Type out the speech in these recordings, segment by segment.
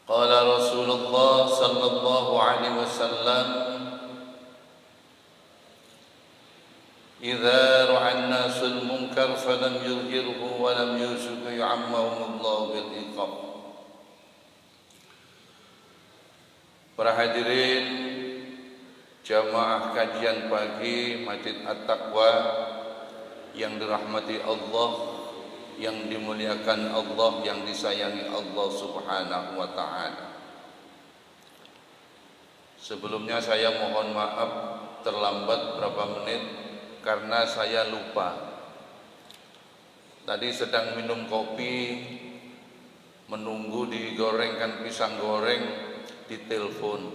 Qala Rasulullah sallallahu alaihi wasallam, "Idza ra'a an-nasul munkar falam yuzhirhu wa lam yushrik yu'ammahumullahu bil iqab." Para hadirin jamaah kajian pagi Masjid At-Taqwa yang dirahmati Allah, yang dimuliakan Allah, yang disayangi Allah Subhanahu wa ta'ala. Sebelumnya saya mohon maaf terlambat berapa menit karena saya lupa. Tadi sedang minum kopi, menunggu digorengkan pisang goreng, ditelepon,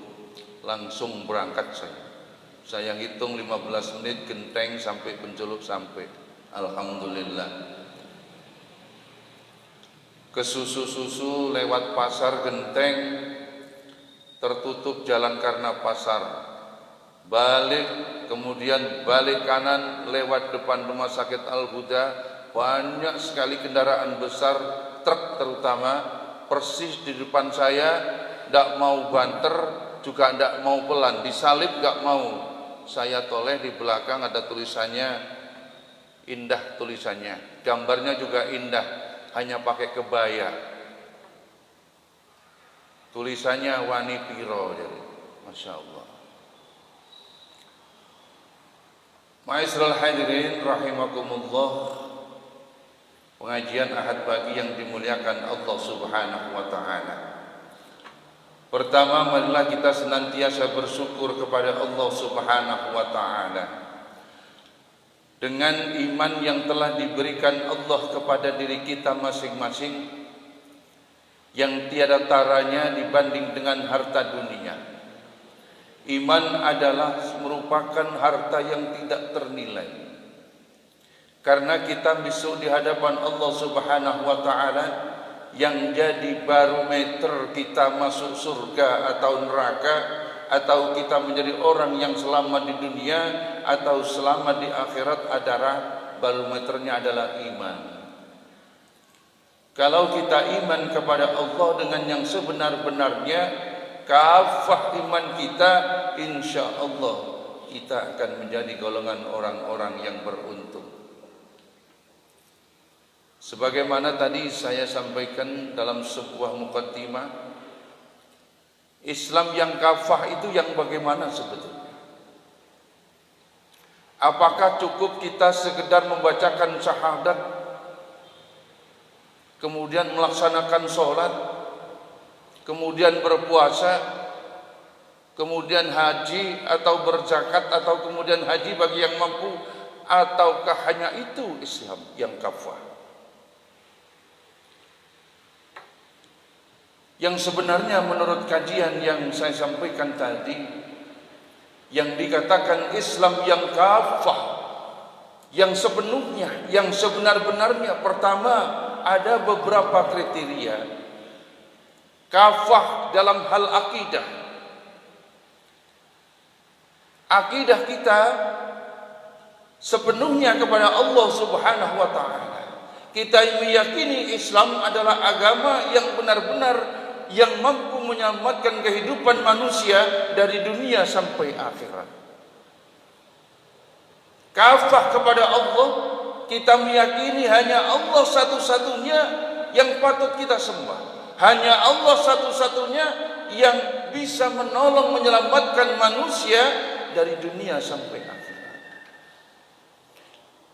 langsung berangkat saya hitung 15 menit genteng sampai Penculuk sampai. Alhamdulillah. Ke susu lewat pasar Genteng, tertutup jalan karena pasar. Balik, kemudian balik kanan lewat depan rumah sakit Al-Huda, banyak sekali kendaraan besar, truk terutama, persis di depan saya. Tidak mau banter, juga tidak mau pelan, disalip tidak mau. Saya toleh, di belakang ada tulisannya, indah tulisannya, gambarnya juga indah, hanya pakai kebaya, tulisannya Wani Piro, jadi Masya Allah. Ma'asyiral hadirin rahimakumullah, pengajian Ahad pagi yang dimuliakan Allah Subhanahu wa ta'ala. Pertama, marilah kita senantiasa bersyukur kepada Allah Subhanahu wa ta'ala dengan iman yang telah diberikan Allah kepada diri kita masing-masing, yang tiada taranya dibanding dengan harta dunia. Iman adalah merupakan harta yang tidak ternilai, karena kita besok di hadapan Allah Subhanahu wa ta'ala, yang jadi barometer kita masuk surga atau neraka, atau kita menjadi orang yang selamat di dunia atau selamat di akhirat, adalah barometernya adalah iman. Kalau kita iman kepada Allah dengan yang sebenar-benarnya, kafah iman kita, insya Allah kita akan menjadi golongan orang-orang yang beruntung. Sebagaimana tadi saya sampaikan dalam sebuah muqaddimah, Islam yang kafah itu yang bagaimana sebetulnya? Apakah cukup kita sekedar membacakan syahadat, kemudian melaksanakan sholat, kemudian berpuasa, kemudian haji atau berzakat, atau kemudian haji bagi yang mampu, ataukah hanya itu Islam yang kafah? Yang sebenarnya menurut kajian yang saya sampaikan tadi, yang dikatakan Islam yang kafah, yang sepenuhnya, yang sebenar-benarnya, pertama ada beberapa kriteria. Kafah dalam hal akidah. Akidah kita sepenuhnya kepada Allah Subhanahu wa ta'ala. Kita meyakini Islam adalah agama yang benar-benar yang mampu menyelamatkan kehidupan manusia dari dunia sampai akhirat. Kafah kepada Allah, kita meyakini hanya Allah satu-satunya yang patut kita sembah. Hanya Allah satu-satunya yang bisa menolong menyelamatkan manusia dari dunia sampai akhirat.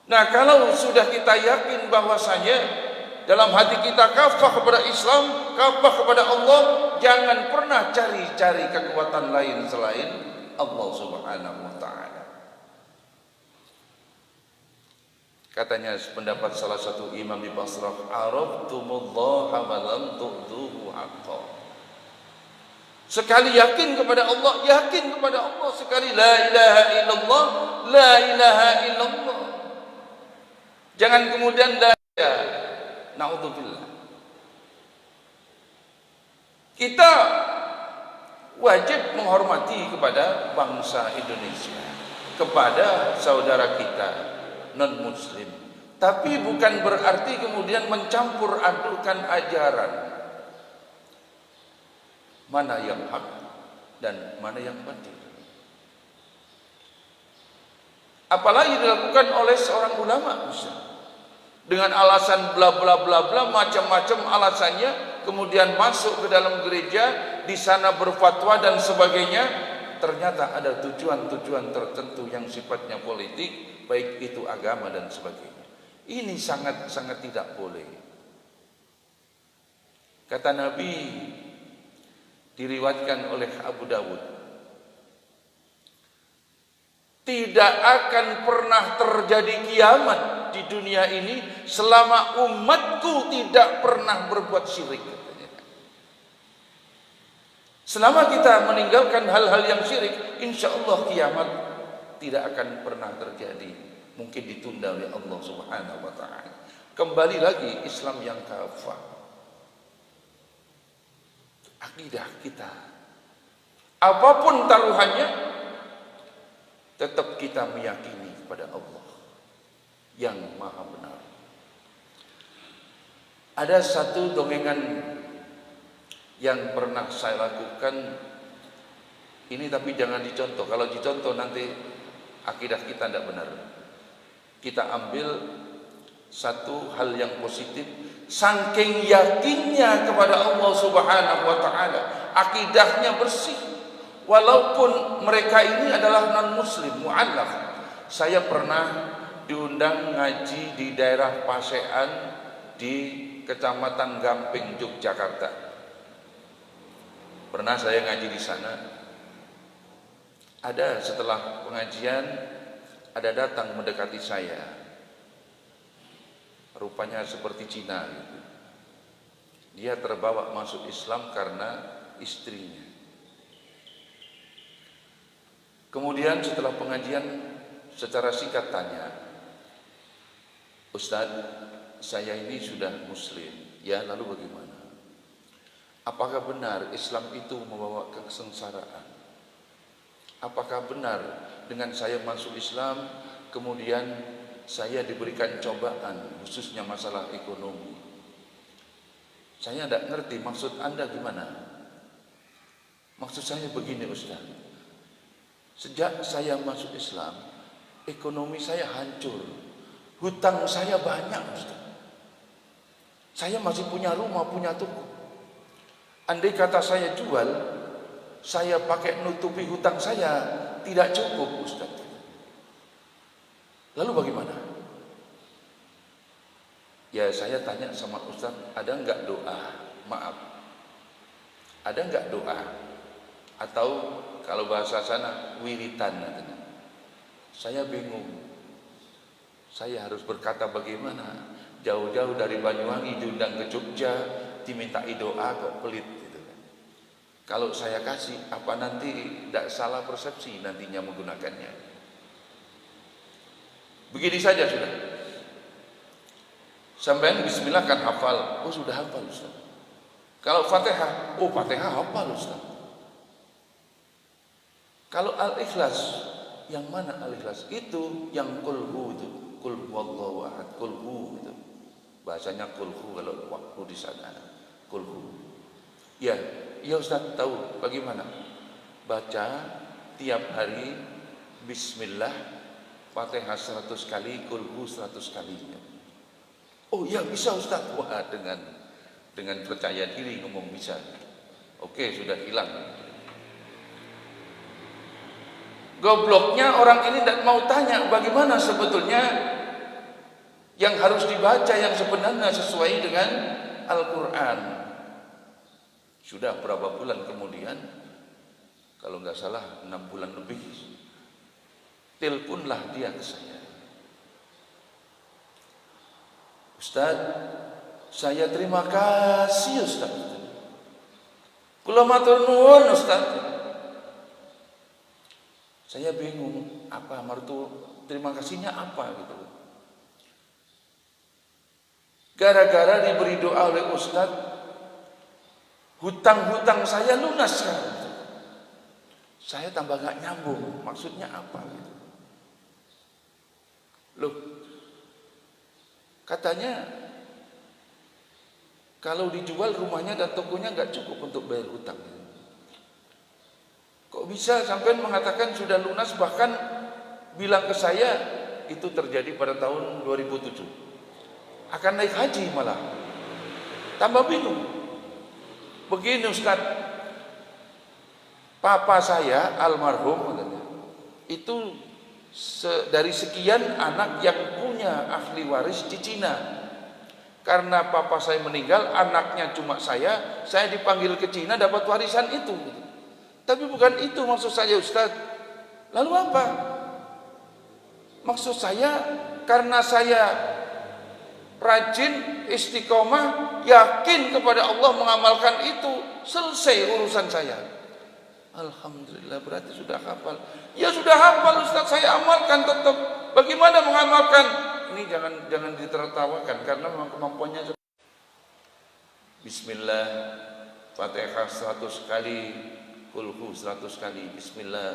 Nah, kalau sudah kita yakin bahwasanya dalam hati kita kafah kepada Islam, kafah kepada Allah, jangan pernah cari-cari kekuatan lain selain Allah Subhanahu wa ta'ala. Katanya pendapat salah satu imam di Basrah, "Araftumullah wa lam tu'dhuhu haqqa." Sekali yakin kepada Allah, yakin kepada Allah. Sekali la ilaha illallah, la ilaha illallah. Jangan kemudian na'udzubillah. Kita wajib menghormati kepada bangsa Indonesia, kepada saudara kita non-muslim. Tapi bukan berarti kemudian mencampur adukan ajaran. mana yang hak dan mana yang batil. Apalagi dilakukan oleh seorang ulama, dengan alasan bla bla bla bla, macam-macam alasannya, kemudian masuk ke dalam gereja, di sana berfatwa dan sebagainya, ternyata ada tujuan-tujuan tertentu yang sifatnya politik, baik itu agama dan sebagainya. Ini sangat-sangat tidak boleh. Kata Nabi, diriwayatkan oleh Abu Dawud, tidak akan pernah terjadi kiamat di dunia ini selama umatku tidak pernah berbuat syirik. Selama kita meninggalkan hal-hal yang syirik, insya Allah kiamat tidak akan pernah terjadi. Mungkin ditunda oleh Allah Subhanahu wa ta'ala. Kembali lagi Islam yang kafah. Akidah kita, apapun taruhannya, tetap kita meyakini kepada Allah yang maha benar. Ada satu dongengan yang pernah saya lakukan ini, tapi jangan dicontoh. Kalau dicontoh nanti akidah kita tidak benar. Kita ambil satu hal yang positif, saking yakinnya kepada Allah Subhanahu wa ta'ala, akidahnya bersih, walaupun mereka ini adalah non muslim, mu'allaf. Saya pernah diundang ngaji di daerah Pasean di Kecamatan Gamping, Yogyakarta. Pernah saya ngaji di sana. Ada setelah pengajian, ada datang mendekati saya, rupanya seperti Cina gitu. Dia terbawa masuk Islam karena istrinya. Kemudian setelah pengajian secara singkat tanya, Ustaz, saya ini sudah muslim, ya, lalu bagaimana? Apakah benar Islam itu membawa kesengsaraan? Apakah benar dengan saya masuk Islam kemudian saya diberikan cobaan, khususnya masalah ekonomi? Saya tidak ngerti maksud Anda gimana. Maksud saya begini, Ustaz. Sejak saya masuk Islam, ekonomi saya hancur. Hutang saya banyak, Ustaz. Saya masih punya rumah, punya toko. Andai kata saya jual, saya pakai nutupi hutang saya, tidak cukup, Ustaz. Lalu bagaimana? Ya, saya tanya sama Ustaz, ada enggak doa? Maaf, ada enggak doa? Atau kalau bahasa sana, wiritan. Saya bingung. Saya harus berkata bagaimana? Jauh-jauh dari Banyuwangi diundang ke Jogja, dimintai doa kok pelit gitu kan. Kalau saya kasih, apa nanti tidak salah persepsi nantinya menggunakannya? Begini saja sudah. Sampai bismillah kan hafal. Oh, sudah hafal, Ustaz. Kalau Fatihah, oh Fatihah hafal, Ustaz. Kalau Al-Ikhlas, yang mana Al-Ikhlas? Itu yang kulhu itu, kul huwallahu ahad, kulhu itu. Bahasanya kulhu kalau waktu di sana, kulhu. Ya, ya Ustaz tahu bagaimana? Baca tiap hari bismillah, Fatihah 100 kali, kulhu 100 kali. Oh ya bisa Ustaz. Wah, dengan percaya diri ngomong bisa. Oke, sudah hilang. Gobloknya orang ini tidak mau tanya bagaimana sebetulnya yang harus dibaca yang sebenarnya sesuai dengan Al-Quran. Sudah berapa bulan kemudian, kalau nggak salah 6 bulan lebih, teleponlah dia ke saya. Ustaz, saya terima kasih Ustaz. Kula matur nuwun Ustaz. Saya bingung, apa martu terima kasihnya apa gitu. Gara-gara diberi doa oleh Ustaz, hutang-hutang saya lunas sekarang. Saya tambah gak nyambung, maksudnya apa gitu. Loh, katanya kalau dijual rumahnya dan tokonya gak cukup untuk bayar hutang. Kok bisa sampean mengatakan sudah lunas, bahkan bilang ke saya itu terjadi pada tahun 2007. Akan naik haji malah. Tambah bingung. Begini Ustaz, papa saya almarhum itu dari sekian anak yang punya ahli waris di Cina. Karena papa saya meninggal, anaknya cuma saya dipanggil ke Cina dapat warisan itu. Tapi bukan itu maksud saya Ustaz. Lalu apa? Maksud saya karena saya rajin, istiqomah, yakin kepada Allah, mengamalkan itu, selesai urusan saya. Alhamdulillah, berarti sudah hafal. Ya sudah hafal Ustaz, saya amalkan tetap. Bagaimana mengamalkan? Ini jangan ditertawakan karena memang kemampuannya. Bismillah, Fatihah 100 kali, Kulhu 100 kali, Bismillah,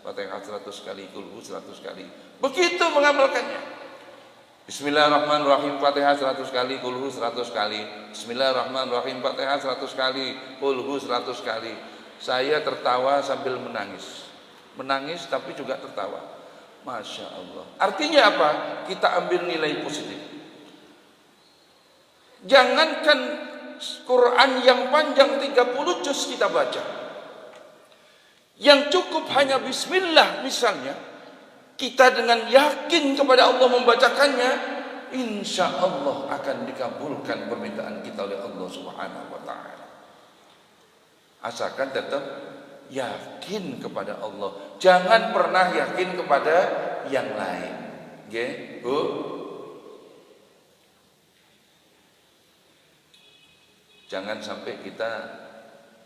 Fatihah 100 kali, Kulhu 100 kali. Begitu mengamalkannya. Bismillahirrahmanirrahim, Fatihah 100 kali, Kulhu 100 kali. Bismillahirrahmanirrahim, Fatihah 100 kali, Kulhu 100 kali. Saya tertawa sambil menangis. Menangis tapi juga tertawa. Masya Allah. Artinya apa? Kita ambil nilai positif. Jangankan Quran yang panjang 30 juz kita baca. Yang cukup hanya Bismillah misalnya, kita dengan yakin kepada Allah membacakannya, insya Allah akan dikabulkan permintaan kita oleh Allah Subhanahu wa Ta'ala. Asalkan tetap yakin kepada Allah, jangan pernah yakin kepada yang lain. Nggih, Bu. Jangan sampai kita,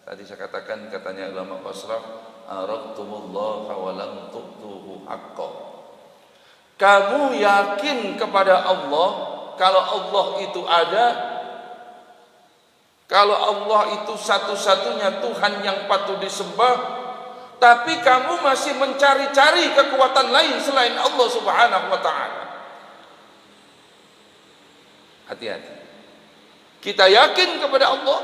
tadi saya katakan, katanya ulama Basrah, aradtumullah wa lam tu'tuhu haqqo. Kamu yakin kepada Allah, kalau Allah itu ada, kalau Allah itu satu-satunya Tuhan yang patut disembah, tapi kamu masih mencari-cari kekuatan lain selain Allah Subhanahu wa Ta'ala. Hati-hati. Kita yakin kepada Allah,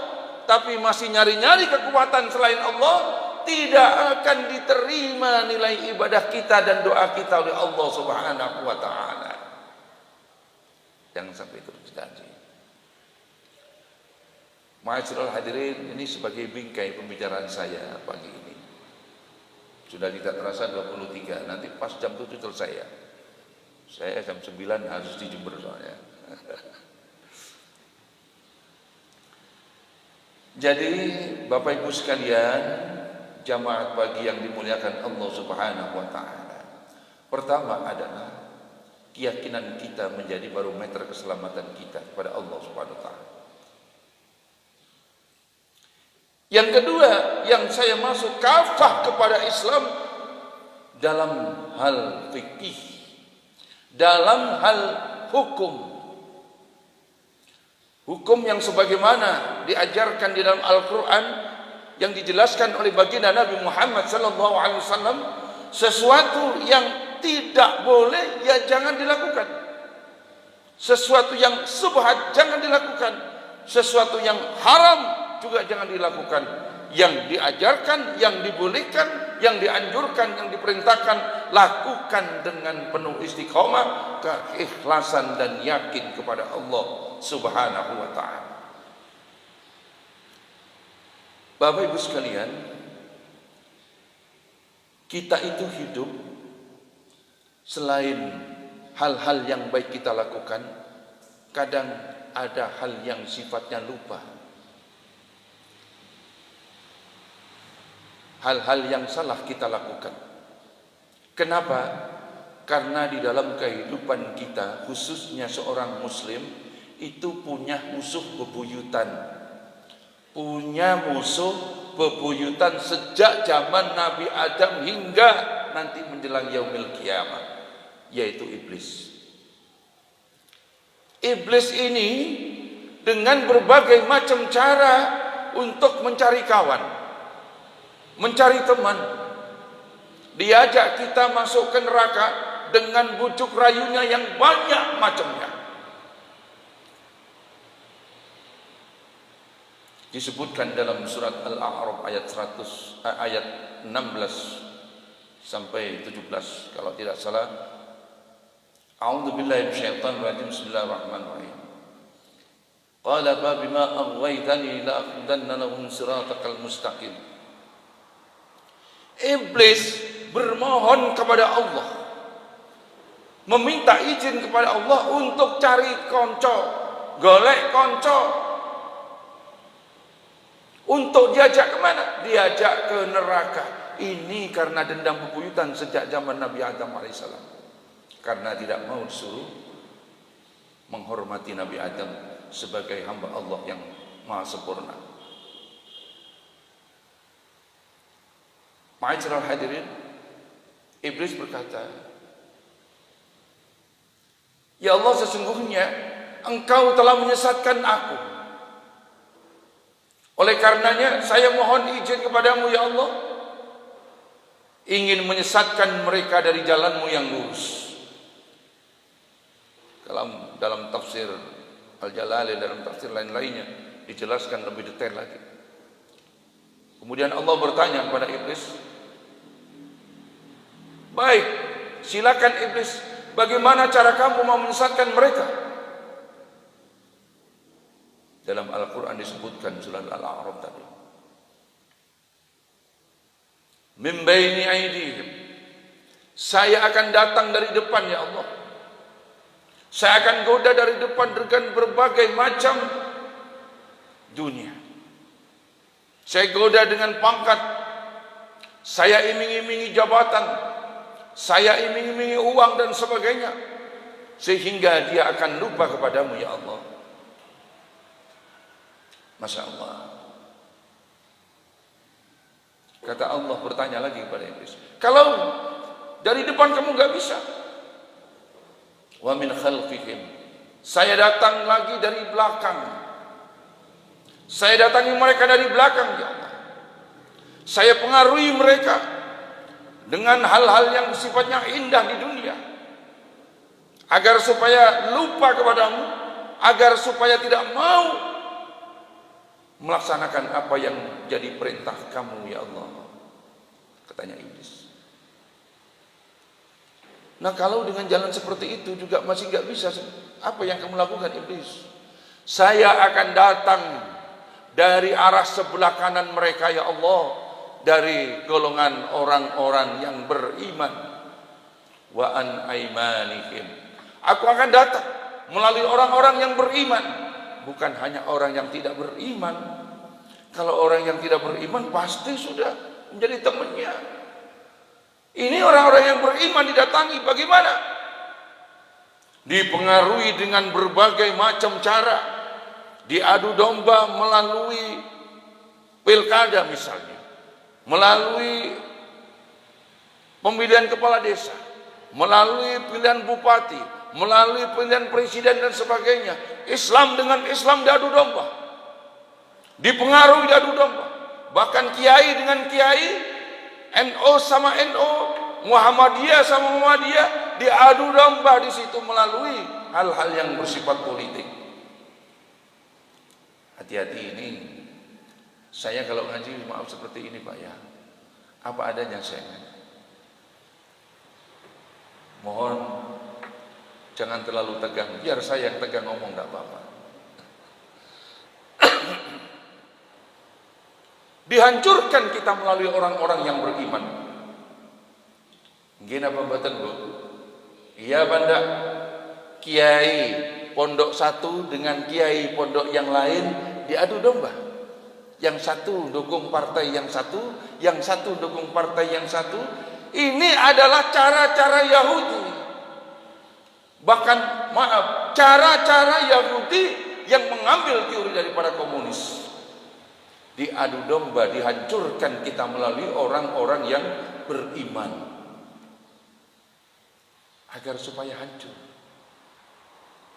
tapi masih nyari-nyari kekuatan selain Allah, tidak akan diterima nilai ibadah kita dan doa kita oleh Allah Subhanahu wa Ta'ala. Jangan sampai itu terjadi. Ma'asyiral hadirin, ini sebagai bingkai pembicaraan saya pagi ini. Sudah tidak terasa 23, nanti pas jam 7 selesai ya. Saya jam 9 harus di Jember soalnya. Jadi Bapak Ibu sekalian, jamaah pagi yang dimuliakan Allah Subhanahu wa Ta'ala. Pertama adalah keyakinan kita menjadi barometer keselamatan kita kepada Allah Subhanahu wa Ta'ala. Yang kedua, yang saya masuk kafah kepada Islam dalam hal fikih, dalam hal hukum. Hukum yang sebagaimana diajarkan di dalam Al-Quran, yang dijelaskan oleh baginda Nabi Muhammad SAW, sesuatu yang tidak boleh ya jangan dilakukan, sesuatu yang subhat jangan dilakukan, sesuatu yang haram juga jangan dilakukan. Yang diajarkan, yang dibolehkan, yang dianjurkan, yang diperintahkan, lakukan dengan penuh istiqomah, keikhlasan dan yakin kepada Allah Subhanahu wa Ta'ala. Bapak Ibu sekalian, kita itu hidup, selain hal-hal yang baik kita lakukan, kadang ada hal yang sifatnya lupa, hal-hal yang salah kita lakukan. Kenapa? Karena di dalam kehidupan kita, khususnya seorang muslim, itu punya musuh bebuyutan. Punya musuh bebuyutan sejak zaman Nabi Adam hingga nanti menjelang yaumil kiamat, yaitu iblis. Iblis ini dengan berbagai macam cara untuk mencari kawan, mencari teman, diajak kita masuk ke neraka dengan bujuk rayunya yang banyak macamnya. disebutkan dalam surat Al-A'raf ayat 16 sampai 17 kalau tidak salah. A'udzubillahi minasyaitonir rajim. Bismillahirrahmanirrahim. Qala fa bima aghwaytani la aqudanna lahum siratakal mustaqim. Iblis bermohon kepada Allah, meminta izin kepada Allah untuk cari konco, golek konco, untuk diajak kemana? Diajak ke neraka. Ini karena dendam bebuyutan sejak zaman Nabi Adam alaihissalam, karena tidak mau disuruh menghormati Nabi Adam sebagai hamba Allah yang maha sempurna. Ma'asyiral hadirin, iblis berkata, ya Allah, sesungguhnya Engkau telah menyesatkan aku. Oleh karenanya saya mohon izin kepadamu ya Allah, ingin menyesatkan mereka dari jalanmu yang lurus. Dalam tafsir Al-Jalalain, dalam tafsir lain-lainnya dijelaskan lebih detail lagi. Kemudian Allah bertanya kepada iblis, baik, silakan iblis, bagaimana cara kamu mau menyesatkan mereka? Dalam Al-Quran disebutkan surat Al-A'raf tadi, min baini aydihim, saya akan datang dari depan ya Allah, saya akan goda dari depan dengan berbagai macam dunia. Saya goda dengan pangkat, saya iming-imingi jabatan, saya iming-imingi uang dan sebagainya, sehingga dia akan lupa kepadamu ya Allah. Masya Allah. Kata Allah bertanya lagi kepada iblis, kalau dari depan kamu gak bisa, wa min khalfihim, saya datang lagi dari belakang, saya datangi mereka dari belakang ya Allah, saya pengaruhi mereka dengan hal-hal yang sifatnya indah di dunia, agar supaya lupa kepadamu, agar supaya tidak mau melaksanakan apa yang jadi perintah kamu ya Allah, katanya iblis. Nah, kalau dengan jalan seperti itu juga masih nggak bisa, apa yang kamu lakukan iblis? Saya akan datang dari arah sebelah kanan mereka ya Allah, dari golongan orang-orang yang beriman. Wa an aimanihim, aku akan datang melalui orang-orang yang beriman, bukan hanya orang yang tidak beriman. Kalau orang yang tidak beriman pasti sudah menjadi temannya. Ini orang-orang yang beriman didatangi, bagaimana? Dipengaruhi dengan berbagai macam cara, diadu domba melalui pilkada misalnya, melalui pemilihan kepala desa, melalui pilihan bupati, melalui pilihan presiden dan sebagainya. Islam dengan Islam diadu domba, dipengaruhi diadu domba. Bahkan kiai dengan kiai, NO sama NO, Muhammadiyah sama Muhammadiyah diadu domba di situ melalui hal-hal yang bersifat politik. Hati-hati ini. Saya kalau ngaji maaf seperti ini Pak ya, apa adanya saya. Mohon jangan terlalu tegang, biar saya yang tegang ngomong enggak apa-apa. Dihancurkan kita melalui orang-orang yang beriman. Gini apa mboten Bu? Iya banda, kiai pondok satu dengan kiai pondok yang lain diadu domba. Yang satu dukung partai yang satu dukung partai yang satu. Ini adalah cara-cara Yahudi. Bahkan maaf, cara-cara Yahudi yang mengambil teori daripada komunis. Diadu domba, dihancurkan kita melalui orang-orang yang beriman, agar supaya hancur.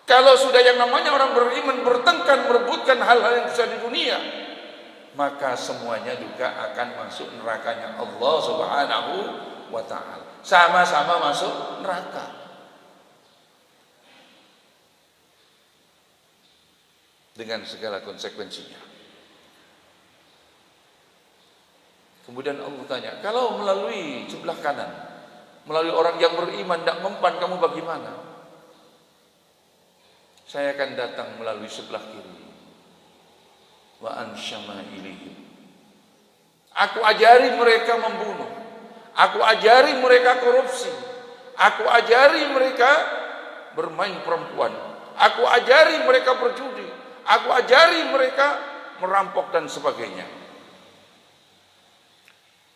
Kalau sudah yang namanya orang beriman bertengkar, merebutkan hal-hal yang besar di dunia, maka semuanya juga akan masuk nerakanya Allah Subhanahu wa ta'ala. Sama-sama masuk neraka. Dengan segala konsekuensinya. Kemudian Allah tanya, kalau melalui sebelah kanan, melalui orang yang beriman tidak mempan, kamu bagaimana? Saya akan datang melalui sebelah kiri. Wa ansyama ilaihim. Aku ajari mereka membunuh. Aku ajari mereka korupsi. Aku ajari mereka bermain perempuan. Aku ajari mereka berjudi. Aku ajari mereka merampok dan sebagainya.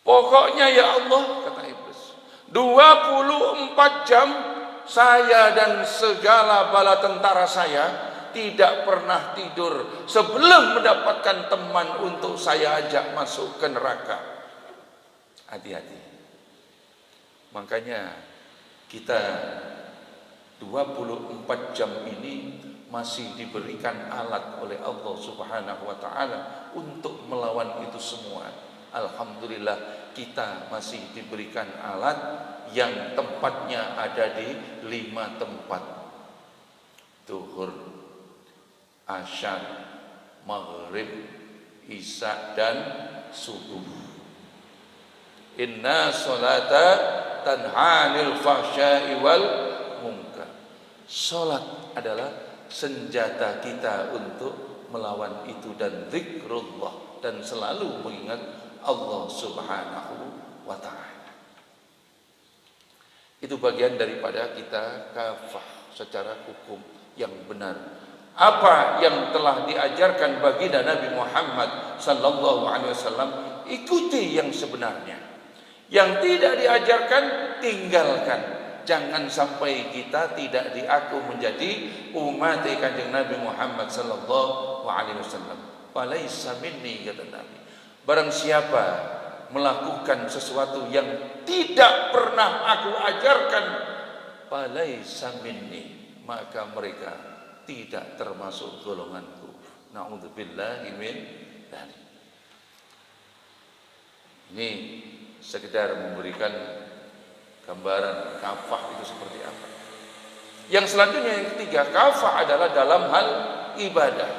Pokoknya ya Allah, kata iblis, 24 jam saya dan segala bala tentara saya tidak pernah tidur sebelum mendapatkan teman untuk saya ajak masuk ke neraka. Hati-hati. Makanya kita 24 jam ini masih diberikan alat oleh Allah Subhanahu wa taala untuk melawan itu semua. Alhamdulillah kita masih diberikan alat yang tempatnya ada di 5 tempat. Zuhur, Asyar, Maghrib, Isya dan Subuh. Inna sholata tanha 'anil fahsya'i wal munkar. Salat adalah senjata kita untuk melawan itu dan zikrullah dan selalu mengingat Allah Subhanahu wa ta'ala. Itu bagian daripada kita kafah secara hukum yang benar. Apa yang telah diajarkan baginda Nabi Muhammad sallallahu alaihi wasallam, ikuti yang sebenarnya. Yang tidak diajarkan, tinggalkan. Jangan sampai kita tidak diaku menjadi umat Kanjeng Nabi Muhammad sallallahu alaihi wasallam. Falaisa minni, kata Nabi. Barang siapa melakukan sesuatu yang tidak pernah aku ajarkan, falaisa minni, maka mereka tidak termasuk golonganku. Na'udzubillahi min dzalik. Ini sekedar memberikan gambaran kafah itu seperti apa. Yang selanjutnya, yang ketiga, kafah adalah dalam hal ibadah.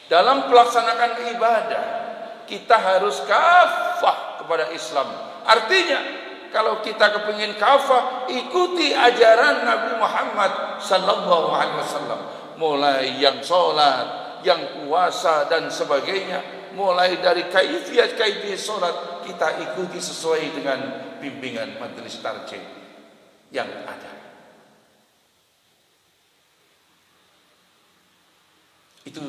Dalam pelaksanaan ibadah kita harus kafah kepada Islam. Artinya kalau kita kepingin kafah, ikuti ajaran Nabi Muhammad sallallahu alaihi wasallam. Mulai yang sholat, yang puasa dan sebagainya, mulai dari kaifiyat sholat kita ikuti sesuai dengan bimbingan majelis tarjih yang ada. Itu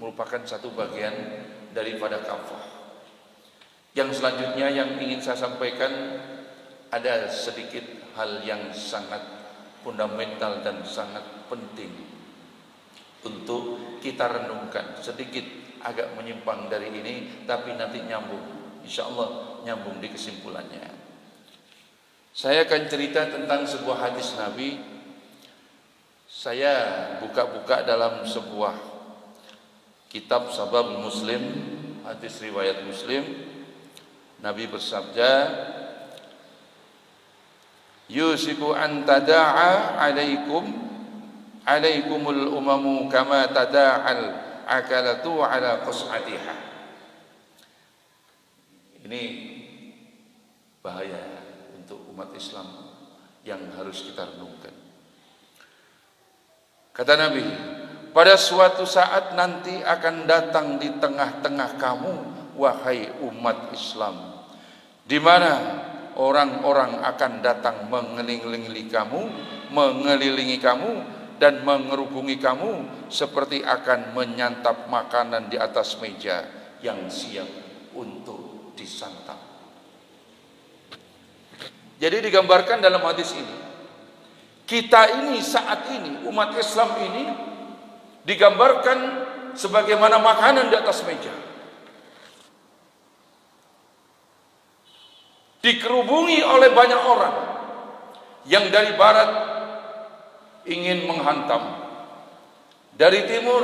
merupakan satu bagian daripada kafah. Yang selanjutnya yang ingin saya sampaikan, ada sedikit hal yang sangat fundamental dan sangat penting untuk kita renungkan. Sedikit agak menyimpang dari ini, tapi nanti nyambung, insya Allah nyambung di kesimpulannya. Saya akan cerita tentang sebuah hadis Nabi. Saya buka-buka dalam sebuah kitab Sabab Muslim, hadis riwayat Muslim. Nabi bersabda, yusiku an tada'a alaikumul umamu kama tada'al akalatu ala qas'atiha. Ini bahaya untuk umat Islam yang harus kita renungkan. Kata Nabi, pada suatu saat nanti akan datang di tengah-tengah kamu, wahai umat Islam, di mana orang-orang akan datang mengelilingi kamu dan mengerubungi kamu seperti akan menyantap makanan di atas meja yang siap untuk disantap. Jadi digambarkan dalam hadis ini, kita ini saat ini, umat Islam ini digambarkan sebagaimana makanan di atas meja, dikerubungi oleh banyak orang yang dari barat ingin menghantam, dari timur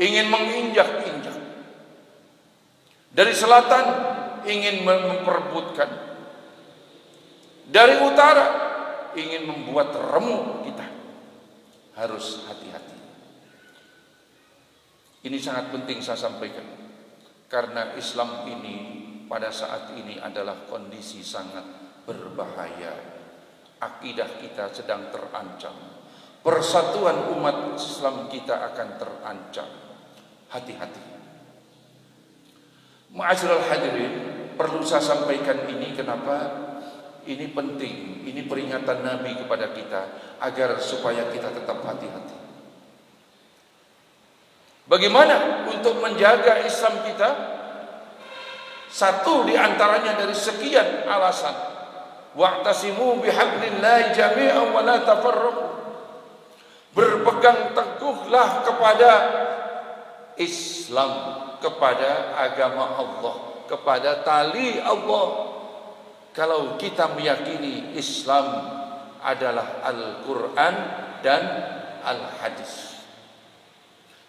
ingin menginjak-injak, dari selatan ingin memperebutkan, dari utara ingin membuat remuk kita. Harus hati-hati. Ini sangat penting saya sampaikan, karena Islam ini pada saat ini adalah kondisi sangat berbahaya. Akidah kita sedang terancam. Persatuan umat Islam kita akan terancam. Hati-hati. Ma'asyiral hadirin, perlu saya sampaikan ini kenapa? Ini penting, ini peringatan Nabi kepada kita agar supaya kita tetap hati-hati. Bagaimana untuk menjaga Islam kita? Satu di antaranya dari sekian alasan. Wa'tasimu bihablillahi jami'an wa la tafarraqu. Berpegang teguhlah kepada Islam, kepada agama Allah, kepada tali Allah. Kalau kita meyakini Islam adalah Al-Quran dan Al-Hadis,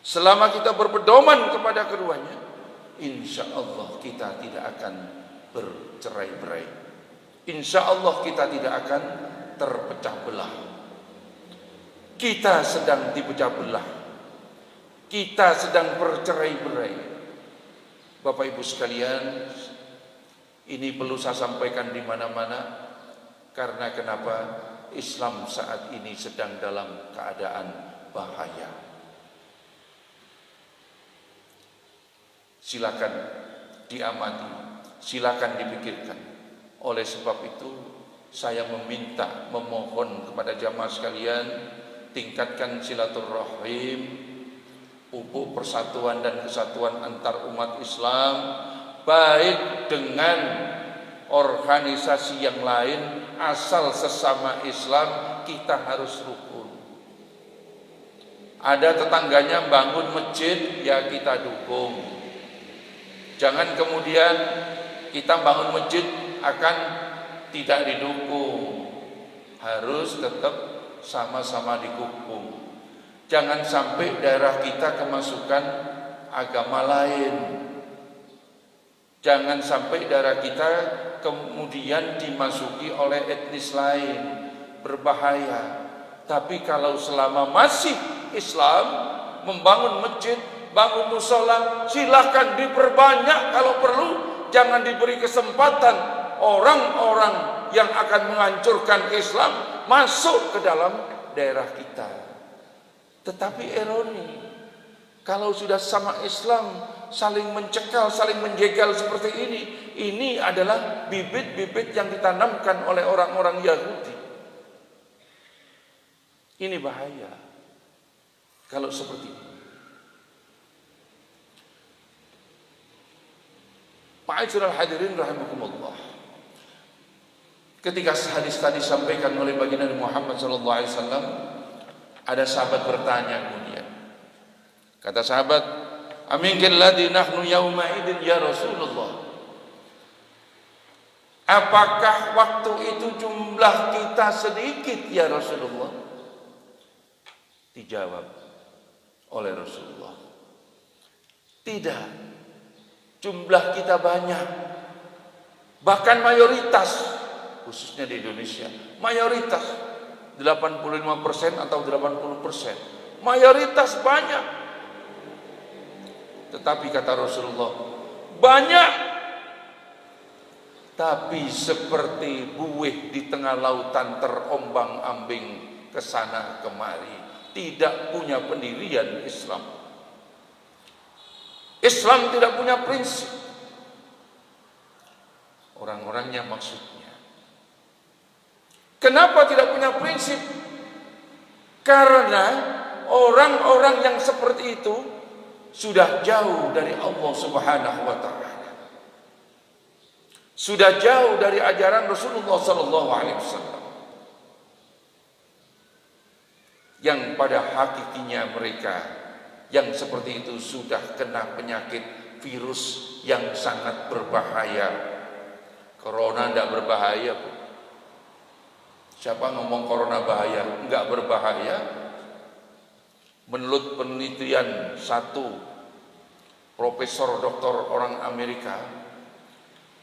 selama kita berpedoman kepada keduanya, insya Allah kita tidak akan bercerai-berai. Insya Allah kita tidak akan terpecah belah. Kita sedang dipecah belah, kita sedang bercerai-berai. Bapak Ibu sekalian, ini perlu saya sampaikan di mana-mana. Karena kenapa? Islam saat ini sedang dalam keadaan bahaya. Silakan diamati, silakan dipikirkan. Oleh sebab itu, saya meminta, memohon kepada jamaah sekalian, tingkatkan silaturahim, pupuk persatuan dan kesatuan antar umat Islam, baik dengan organisasi yang lain, asal sesama Islam kita harus rukun. Ada tetangganya bangun masjid, ya kita dukung. Jangan kemudian kita bangun masjid akan tidak didukung. Harus tetap sama-sama didukung. Jangan sampai daerah kita kemasukan agama lain. Jangan sampai daerah kita kemudian dimasuki oleh etnis lain, berbahaya. Tapi kalau selama masih Islam, membangun masjid, bangun musola, silakan diperbanyak kalau perlu. Jangan diberi kesempatan orang-orang yang akan menghancurkan Islam masuk ke dalam daerah kita. Tetapi ironi, kalau sudah sama Islam saling mencekal, saling menjegal seperti ini adalah bibit-bibit yang ditanamkan oleh orang-orang Yahudi. Ini bahaya kalau seperti ini. Ma'asyiral hadirin rahimakumullah. Ketika hadis tadi disampaikan oleh baginda Muhammad SAW, ada sahabat bertanya kemudian. Kata sahabat, "Aminkil ladzi nahnu yauma idin ya Rasulullah." Apakah waktu itu jumlah kita sedikit ya Rasulullah? Dijawab oleh Rasulullah, tidak, jumlah kita banyak. Bahkan mayoritas, khususnya di Indonesia, mayoritas 85% atau 80%, mayoritas banyak. Tetapi kata Rasulullah, banyak, tapi seperti buih di tengah lautan terombang-ambing ke sana kemari, tidak punya pendirian Islam. Islam tidak punya prinsip. Orang-orangnya maksudnya. Kenapa tidak punya prinsip? Karena orang-orang yang seperti itu sudah jauh dari Allah Subhanahu wa taala. Sudah jauh dari ajaran Rasulullah sallallahu alaihi wasallam. Yang pada hakikinya mereka yang seperti itu sudah kena penyakit virus yang sangat berbahaya. Corona tidak berbahaya, Bu. Siapa ngomong corona bahaya? Enggak berbahaya. Menurut penelitian satu profesor doktor orang Amerika,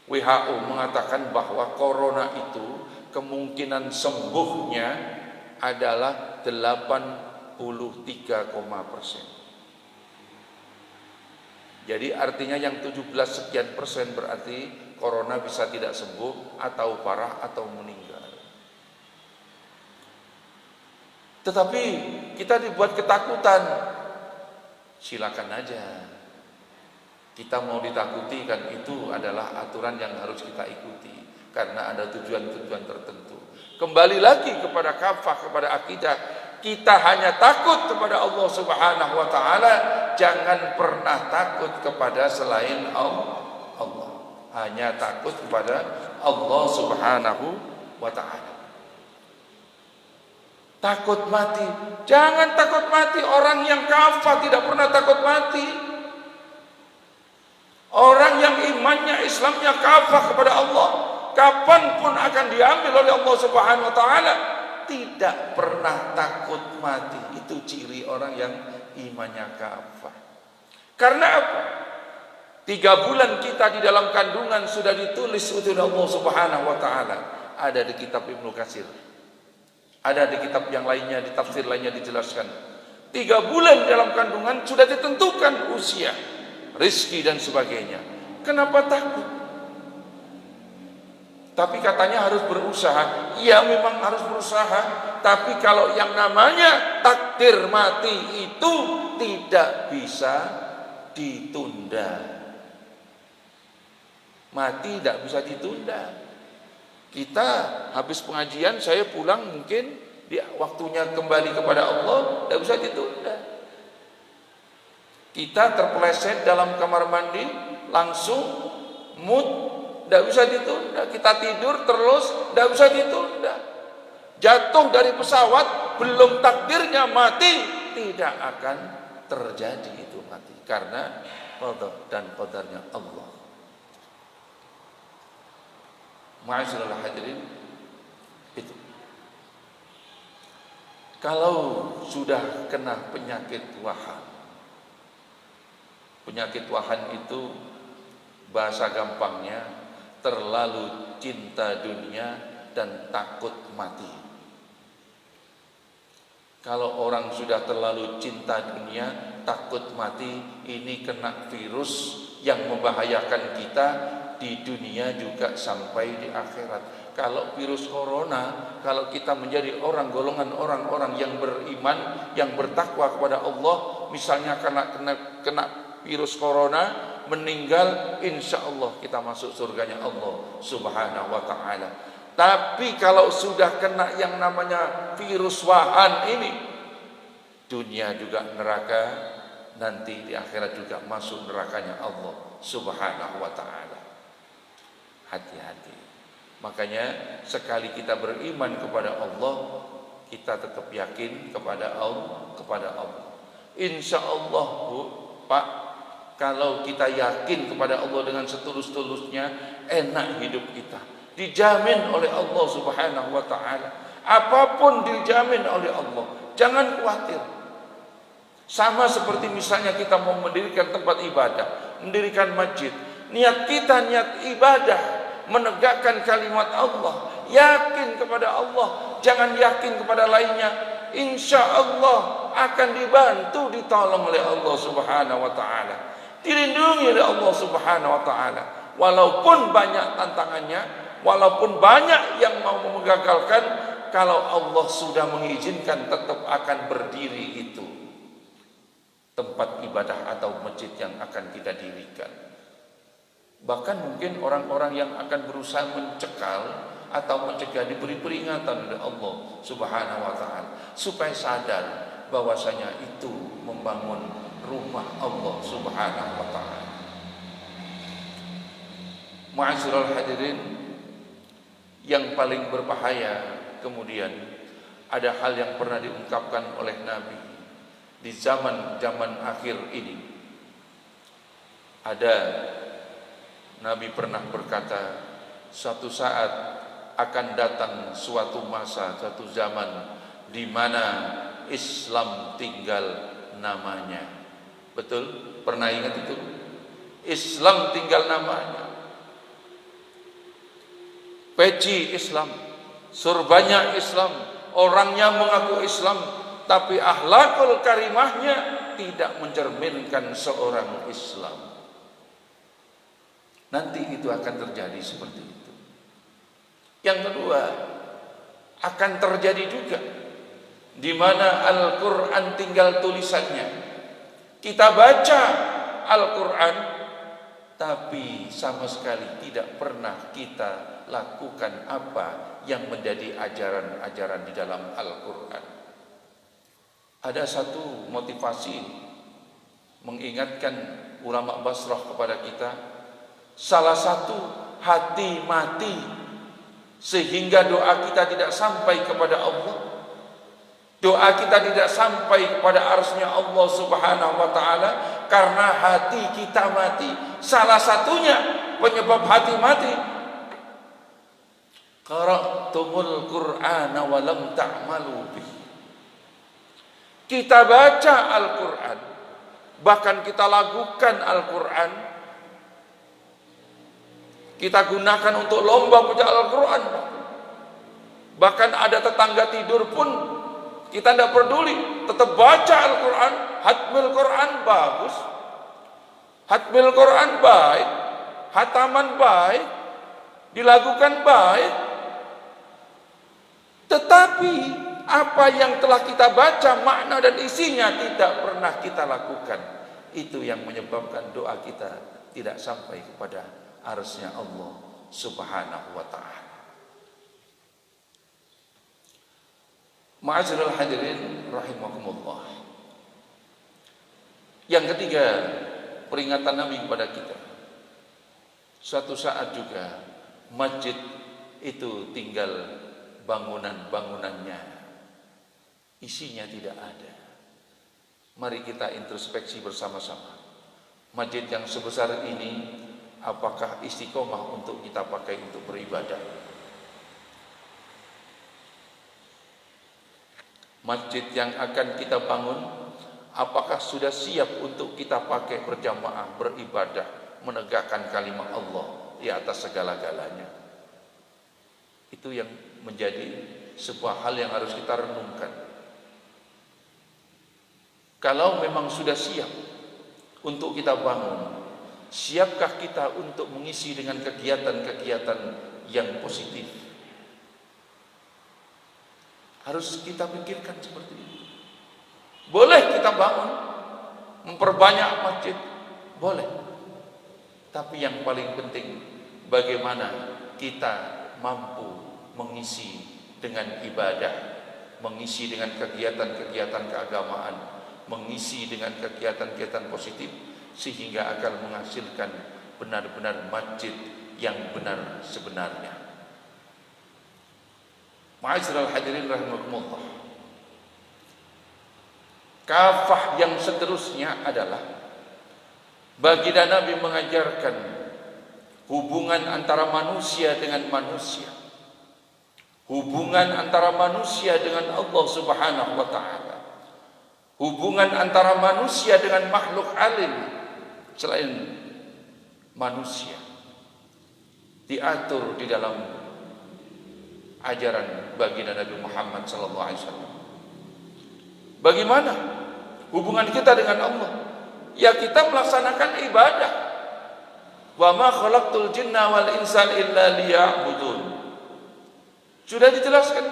WHO mengatakan bahwa corona itu kemungkinan sembuhnya adalah 83%. Jadi artinya yang 17 sekian persen berarti corona bisa tidak sembuh atau parah atau meninggal. Tetapi kita dibuat ketakutan. Silakan aja. Kita mau ditakuti kan, itu adalah aturan yang harus kita ikuti karena ada tujuan-tujuan tertentu. Kembali lagi kepada kafah, kepada akidah. Kita hanya takut kepada Allah Subhanahu wa taala, jangan pernah takut kepada selain Allah. Hanya takut kepada Allah Subhanahu wa taala. Takut mati, jangan takut mati. Orang yang kafir tidak pernah takut mati. Orang yang imannya, Islamnya kafir kepada Allah, kapanpun akan diambil oleh Allah Subhanahu wa taala, tidak pernah takut mati. Itu ciri orang yang imannya kafir. Karena apa? 3 bulan kita di dalam kandungan sudah ditulis oleh Allah Subhanahu wa taala. Ada di kitab Ibnu Katsir. Ada di kitab yang lainnya, di tafsir lainnya dijelaskan. 3 bulan dalam kandungan sudah ditentukan usia, rezeki dan sebagainya. Kenapa takut? Tapi katanya harus berusaha. Iya, memang harus berusaha. Tapi kalau yang namanya takdir mati itu tidak bisa ditunda. Mati tidak bisa ditunda. Kita habis pengajian, saya pulang mungkin di waktunya kembali kepada Allah, tidak bisa ditunda. Kita terpeleset dalam kamar mandi, langsung mood, tidak bisa ditunda. Kita tidur terus, tidak bisa ditunda. Jatuh dari pesawat, belum takdirnya mati, tidak akan terjadi itu mati. Karena qada dan qadarnya Allah. Ma'asyiral hadirin, itu. Kalau sudah kena penyakit wahan, penyakit wahan itu bahasa gampangnya terlalu cinta dunia dan takut mati. Kalau orang sudah terlalu cinta dunia, takut mati, ini kena virus yang membahayakan kita di dunia juga sampai di akhirat. Kalau virus corona, kalau kita menjadi golongan orang-orang yang beriman, yang bertakwa kepada Allah, misalnya kena virus corona, meninggal, insya Allah kita masuk surganya Allah Subhanahu wa ta'ala. Tapi kalau sudah kena yang namanya virus wahan ini, dunia juga neraka, nanti di akhirat juga masuk nerakanya Allah Subhanahu wa ta'ala. Hati-hati. Makanya sekali kita beriman kepada Allah, kita tetap yakin kepada Allah. Insya Allah, Bu, Pak, kalau kita yakin kepada Allah dengan setulus-tulusnya, enak hidup kita. Dijamin oleh Allah Subhanahu wa ta'ala. Apapun dijamin oleh Allah. Jangan khawatir. Sama seperti misalnya kita mau mendirikan tempat ibadah, mendirikan masjid. Niat kita niat ibadah, menegakkan kalimat Allah, yakin kepada Allah, jangan yakin kepada lainnya. Insya Allah akan dibantu, ditolong oleh Allah Subhanahu wa ta'ala, dilindungi oleh Allah Subhanahu wa ta'ala. Walaupun banyak tantangannya, walaupun banyak yang mau menggagalkan, kalau Allah sudah mengizinkan, tetap akan berdiri itu tempat ibadah atau masjid yang akan kita dirikan. Bahkan mungkin orang-orang yang akan berusaha mencekal atau mencegah diberi peringatan oleh Allah Subhanahu wa ta'ala, supaya sadar bahwasanya itu membangun rumah Allah Subhanahu wa ta'ala. Ma'asyiral hadirin, yang paling berbahaya kemudian ada hal yang pernah diungkapkan oleh Nabi di zaman akhir ini. Ada Nabi pernah berkata, suatu saat akan datang suatu masa, suatu zaman di mana Islam tinggal namanya. Betul? Pernah ingat itu? Islam tinggal namanya. Peci Islam, surbanya Islam, orangnya mengaku Islam, tapi akhlakul karimahnya tidak mencerminkan seorang Islam. nanti itu akan terjadi seperti itu. Yang kedua, akan terjadi juga di mana Al-Quran tinggal tulisannya. Kita baca Al-Quran, tapi sama sekali tidak pernah kita lakukan apa yang menjadi ajaran-ajaran di dalam Al-Quran. Ada satu motivasi mengingatkan ulama Basrah kepada kita, salah satu hati mati sehingga doa kita tidak sampai kepada Allah, doa kita tidak sampai kepada arsy-Nya Allah Subhanahu wa ta'ala, karena hati kita mati. Salah satunya penyebab hati mati, qara'tumul Qur'ana wa lam ta'malu bih. Kita baca Al-Quran, bahkan kita lakukan Al-Quran, kita gunakan untuk lomba baca Al-Quran, bahkan ada tetangga tidur pun kita tidak peduli, tetap baca Al-Quran. Hatmil Quran bagus, hatmil Quran baik, hataman baik, dilakukan baik, tetapi apa yang telah kita baca, makna dan isinya tidak pernah kita lakukan. Itu yang menyebabkan doa kita tidak sampai kepada arsy-Nya Allah Subhanahu wa ta'ala. Ma'asyiral hadirin rahimakumullah. Yang ketiga, peringatan Nabi kepada kita. Suatu saat juga masjid itu tinggal bangunan-bangunannya, isinya tidak ada. Mari kita introspeksi bersama-sama. Masjid yang sebesar ini, apakah istiqomah untuk kita pakai untuk beribadah? Masjid yang akan kita bangun, apakah sudah siap untuk kita pakai berjamaah, beribadah, menegakkan kalimat Allah di atas segala-galanya? Itu yang menjadi sebuah hal yang harus kita renungkan. Kalau memang sudah siap untuk kita bangun, siapkah kita untuk mengisi dengan kegiatan-kegiatan yang positif? Harus kita pikirkan seperti itu. Boleh kita bangun, memperbanyak masjid, boleh. Tapi yang paling penting, bagaimana kita mampu mengisi dengan ibadah, mengisi dengan kegiatan-kegiatan keagamaan, mengisi dengan kegiatan-kegiatan positif, sehingga akan menghasilkan benar-benar masjid yang benar sebenarnya. Ma'asyiral hadirin rahimakumullah. Kafah yang seterusnya adalah baginda Nabi mengajarkan hubungan antara manusia dengan manusia, hubungan antara manusia dengan Allah Subhanahu wa ta'ala, hubungan antara manusia dengan makhluk alim selain manusia, diatur di dalam ajaran baginda Nabi Muhammad sallallahu alaihi wasallam. Bagaimana hubungan kita dengan Allah? Ya, kita melaksanakan ibadah. Wa ma khalaqtul jinna wal insa illa liya'budun. Sudah dijelaskan.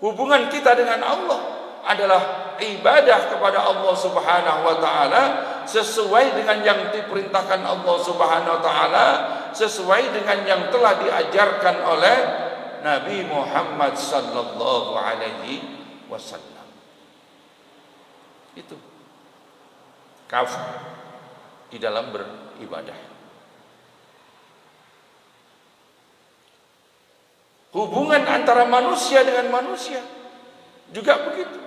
Hubungan kita dengan Allah adalah ibadah kepada Allah Subhanahu wa ta'ala, sesuai dengan yang diperintahkan Allah Subhanahu wa ta'ala, sesuai dengan yang telah diajarkan oleh Nabi Muhammad sallallahu alaihi wasallam. Itu kafah di dalam beribadah. Hubungan antara manusia dengan manusia juga begitu.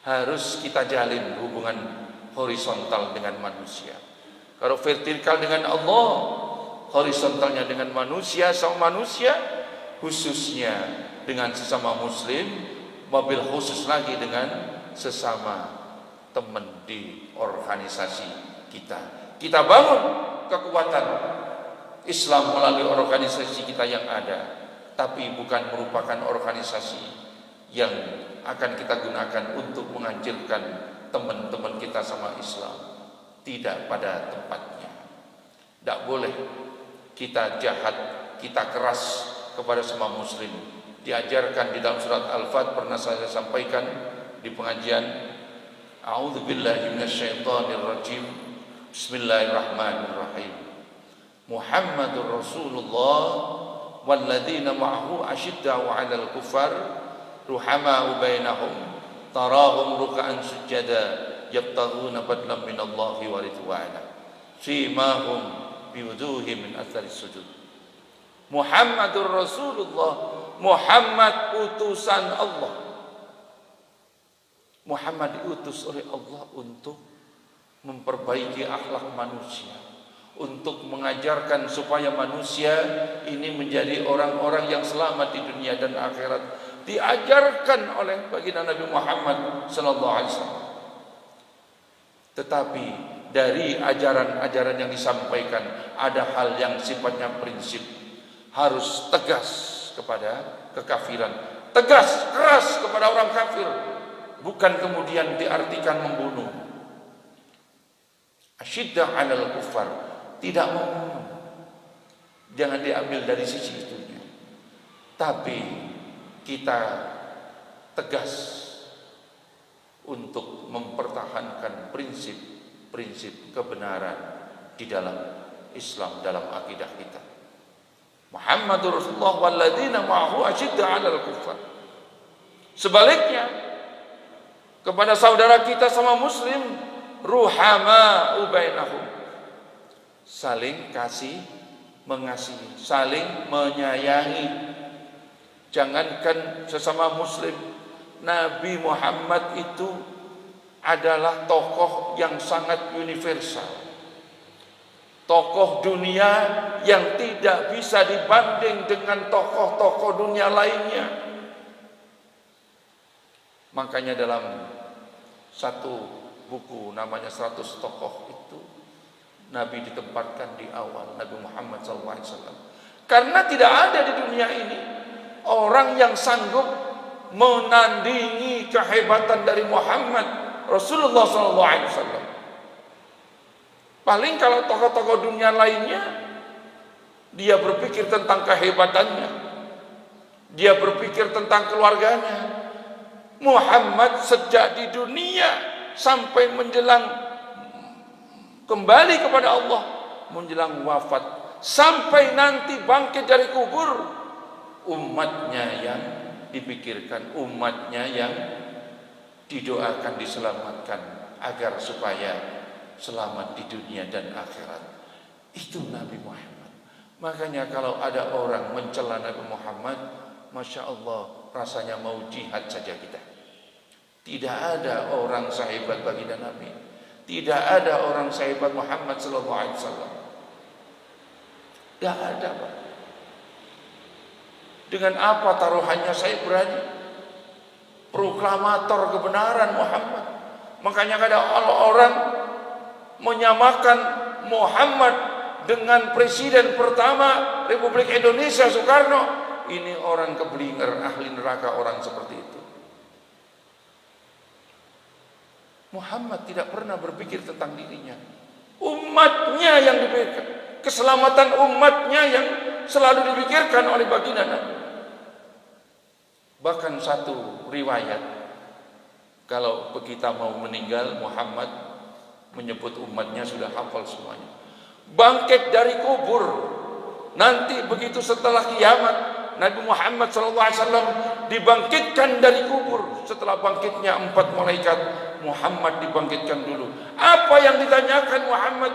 Harus kita jalin hubungan horizontal dengan manusia. Kalau vertikal dengan Allah, horizontalnya dengan manusia sama manusia, khususnya dengan sesama muslim, mobil khusus lagi dengan sesama teman di organisasi kita. Kita bangun kekuatan Islam melalui organisasi kita yang ada, tapi bukan merupakan organisasi yang akan kita gunakan untuk menghancurkan teman-teman kita sama Islam. Tidak pada tempatnya. Tidak boleh kita jahat, kita keras kepada semua muslim. Diajarkan di dalam surat Al-Fat, pernah saya sampaikan di pengajian. A'udzubillahi minasyaitonirrajim. Bismillahirrahmanirrahim. Muhammadur Rasulullah walladzina ma'ahu asyidda'u 'alal kuffar ruhama'u bainahum tarahum ruk'an sujada yabtaghuna fadlan minallahi wa ridwana simahum biwujuhihim min athari sujud. Muhammadur Rasulullah, Muhammad utusan Allah. Muhammad diutus oleh Allah untuk memperbaiki akhlak manusia, untuk mengajarkan supaya manusia ini menjadi orang-orang yang selamat di dunia dan akhirat. Diajarkan oleh baginda Nabi Muhammad sallallahu alaihi wasallam. Tetapi dari ajaran-ajaran yang disampaikan ada hal yang sifatnya prinsip, harus tegas kepada kekafiran, tegas keras kepada orang kafir, bukan kemudian diartikan membunuh. Asyiddah 'alal kuffar, tidak membunuh, jangan diambil dari sisi itunya, tapi kita tegas untuk mempertahankan prinsip-prinsip kebenaran di dalam Islam, dalam akidah kita. Muhammadur Rasulullah walladzina ma'ahu asyiddah 'alal kuffar. Sebaliknya, kepada saudara kita sama muslim, ruhama'u bainahum, saling kasih mengasihi, saling menyayangi. Jangankan sesama muslim, Nabi Muhammad itu adalah tokoh yang sangat universal, tokoh dunia yang tidak bisa dibanding dengan tokoh-tokoh dunia lainnya. Makanya dalam satu buku namanya 100 tokoh itu, Nabi ditempatkan di awal, Nabi Muhammad SAW. Karena tidak ada di dunia ini orang yang sanggup menandingi kehebatan dari Muhammad Rasulullah SAW. Paling kalau tokoh-tokoh dunia lainnya, dia berpikir tentang kehebatannya, dia berpikir tentang keluarganya. Muhammad sejak di dunia sampai menjelang kembali kepada Allah, menjelang wafat, sampai nanti bangkit dari kubur, umatnya yang dipikirkan, umatnya yang didoakan, diselamatkan agar supaya selamat di dunia dan akhirat. Itu Nabi Muhammad. Makanya kalau ada orang mencela Nabi Muhammad, Masya Allah, rasanya mau jihad saja kita. Tidak ada orang sehebat baginda Nabi, tidak ada orang sehebat Muhammad sallallahu alaihi wasallam. Tidak ada, Pak. Dengan apa taruhannya saya berani proklamator kebenaran Muhammad. Makanya ada orang menyamakan Muhammad dengan presiden pertama Republik Indonesia Soekarno. Ini orang keblinger, ahli neraka orang seperti itu. Muhammad tidak pernah berpikir tentang dirinya, umatnya yang dipikirkan, keselamatan umatnya yang selalu dipikirkan oleh baginda Nabi. Bahkan satu riwayat, kalau kita mau meninggal, Muhammad menyebut umatnya sudah hafal semuanya. Bangkit dari kubur, nanti begitu setelah kiamat, Nabi Muhammad SAW dibangkitkan dari kubur. Setelah bangkitnya 4 malaikat, Muhammad dibangkitkan dulu. Apa yang ditanyakan Muhammad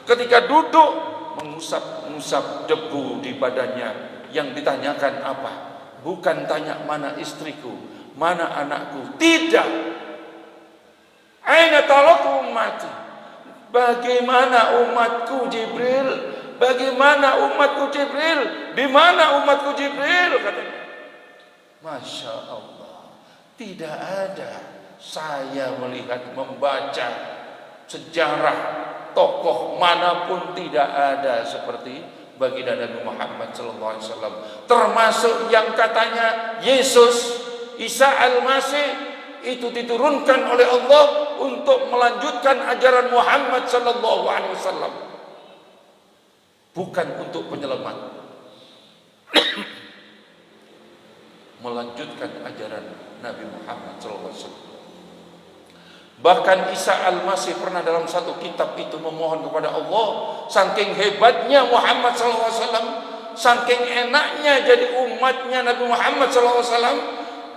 ketika duduk, mengusap debu di badannya? Yang ditanyakan apa? Bukan tanya mana istriku, mana anakku. Tidak. Aina talaku ummati? Bagaimana umatku Jibril? Bagaimana umatku Jibril? Di mana umatku Jibril? Katanya. Masya Allah. Tidak ada saya melihat, membaca sejarah tokoh manapun, tidak ada seperti baginda Nabi Muhammad SAW. Termasuk yang katanya Yesus, Isa Al-Masih itu diturunkan oleh Allah untuk melanjutkan ajaran Muhammad SAW. bukan untuk penyelamat, melanjutkan ajaran Nabi Muhammad SAW. Bahkan Isa Al-Masih pernah dalam satu kitab itu memohon kepada Allah, saking hebatnya Muhammad SAW, saking enaknya jadi umatnya Nabi Muhammad SAW,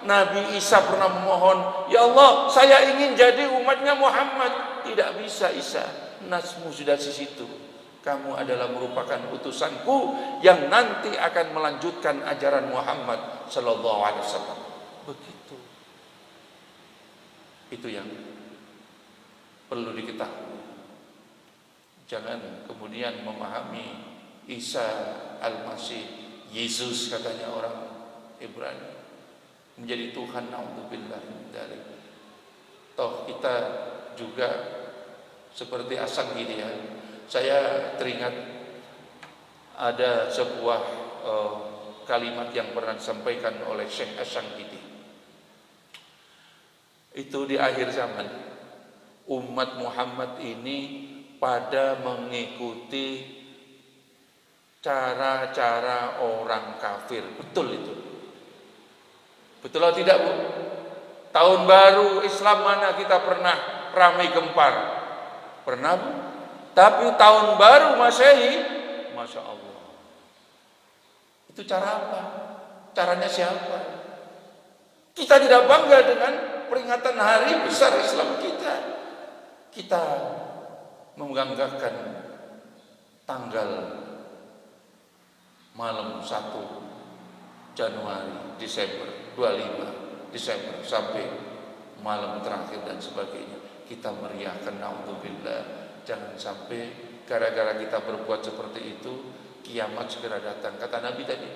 Nabi Isa pernah memohon, ya Allah, saya ingin jadi umatnya Muhammad. Tidak bisa Isa, nasmu sudah di situ. Kamu adalah merupakan utusanku yang nanti akan melanjutkan ajaran Muhammad sallallahu alaihi wasallam. Begitu. Itu yang perlu diketahui. Jangan kemudian memahami Isa Al-Masih, Yesus katanya orang Ibrani, menjadi Tuhan. Naudzubillah dari. Toh kita juga seperti Asy-Syanqiti ya. Saya teringat ada sebuah kalimat yang pernah disampaikan oleh Syekh Asy-Syanqiti. Itu di akhir zaman, umat Muhammad ini pada mengikuti cara-cara orang kafir. Betul itu. Betul atau tidak, Bu? Tahun baru Islam mana kita pernah ramai gempar? Pernah, Bu? Tapi tahun baru Masehi, Masya Allah, itu cara apa? Caranya siapa? Kita tidak bangga dengan peringatan hari besar Islam kita. Kita membanggakan tanggal malam 1 Januari, Desember, 25 Desember sampai malam terakhir dan sebagainya. Kita meriahkan, naudzubillah. Jangan sampai gara-gara kita berbuat seperti itu kiamat segera datang. Kata Nabi tadi,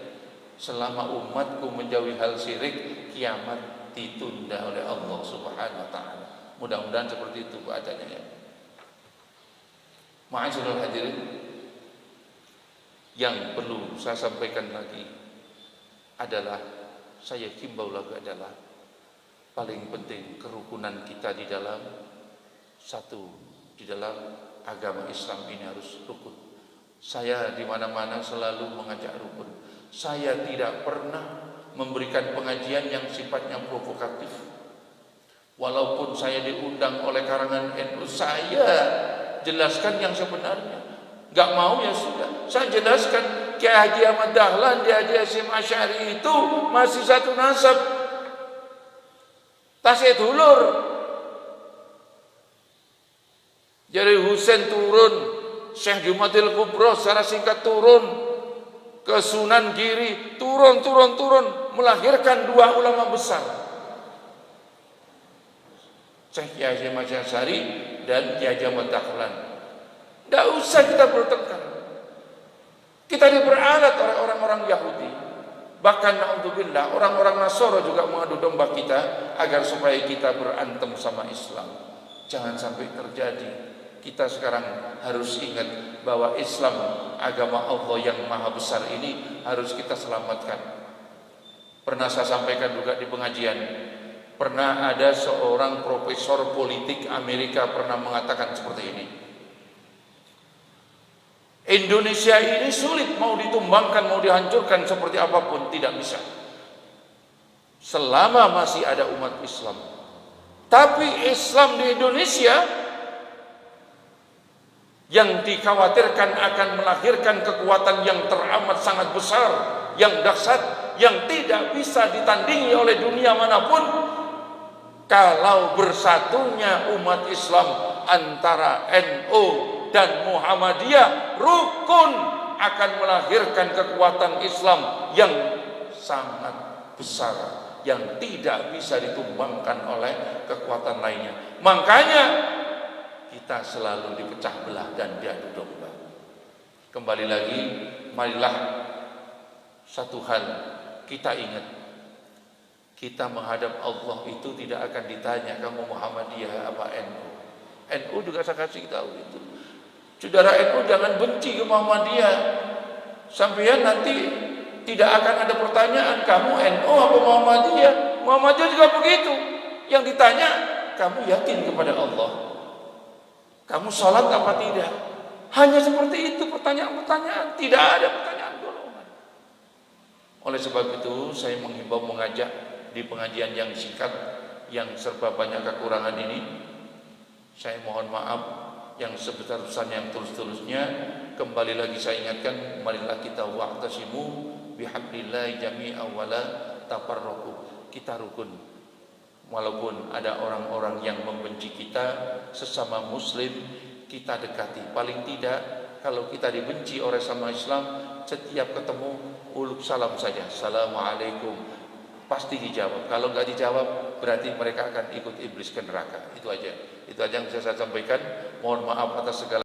selama umatku menjauhi hal syirik, kiamat ditunda oleh Allah Subhanahu wa taala. Mudah-mudahan seperti itu adanya ya. Ma'asyiral hadirin, yang perlu saya sampaikan lagi adalah, saya himbau lagi adalah, paling penting kerukunan kita di dalam satu, di dalam agama Islam ini harus rukun. Saya di mana-mana selalu mengajak rukun. Saya tidak pernah memberikan pengajian yang sifatnya provokatif. Walaupun saya diundang oleh karangan NU, saya jelaskan yang sebenarnya. Gak mau ya sudah, saya jelaskan. Kiai Haji Ahmad Dahlan, Kiai Haji Hasyim Asy'ari itu masih satu nasab, tasih dulur. Jadi Husain turun, Syekh Jumatil Kubro secara singkat turun ke Sunan Giri, turun, melahirkan dua ulama besar, Syekh Kiai Hasyim Asy'ari dan Kiai Haji Ahmad Dahlan. Tidak usah kita bertengkar. Kita diperalat oleh orang-orang Yahudi. Bahkan naudzubillah, orang-orang Nasara juga mengadu domba kita agar supaya kita berantem sama Islam. Jangan sampai terjadi. Kita sekarang harus ingat bahwa Islam, agama Allah yang maha besar ini harus kita selamatkan. Pernah saya sampaikan juga di pengajian, pernah ada seorang profesor politik Amerika pernah mengatakan seperti ini, Indonesia ini sulit, mau ditumbangkan, mau dihancurkan seperti apapun tidak bisa selama masih ada umat Islam. Tapi Islam di Indonesia yang dikhawatirkan akan melahirkan kekuatan yang teramat sangat besar, yang dahsyat, yang tidak bisa ditandingi oleh dunia manapun. Kalau bersatunya umat Islam antara NU dan Muhammadiyah rukun, akan melahirkan kekuatan Islam yang sangat besar, yang tidak bisa ditumbangkan oleh kekuatan lainnya. Makanya kita selalu dipecah belah dan diadu domba. Kembali lagi, marilah satu hal kita ingat, kita menghadap Allah itu tidak akan ditanya kamu Muhammadiyah apa NU. NU juga saya kasih tahu itu. Saudara NU jangan benci ke Muhammadiyah. Sampai nanti tidak akan ada pertanyaan kamu NU apa Muhammadiyah. Muhammadiyah juga begitu. Yang ditanya, kamu yakin kepada Allah? Kamu sholat apa tidak? Hanya seperti itu pertanyaan-pertanyaan, tidak ada pertanyaan golongan. Oleh sebab itu saya menghimbau, mengajak di pengajian yang singkat, yang serba banyak kekurangan ini, saya mohon maaf yang sebesar-besarnya, yang tulus-tulusnya. Kembali lagi saya ingatkan, marilah kita wa'tasimu bihablillahi jami'an wa la tafarraqu. Kita rukun. Walaupun ada orang-orang yang membenci kita, sesama muslim kita dekati. Paling tidak kalau kita dibenci oleh sama Islam, setiap ketemu uluk salam saja, assalamualaikum, pasti dijawab. Kalau nggak dijawab berarti mereka akan ikut iblis ke neraka. Itu aja yang bisa saya sampaikan. Mohon maaf atas segala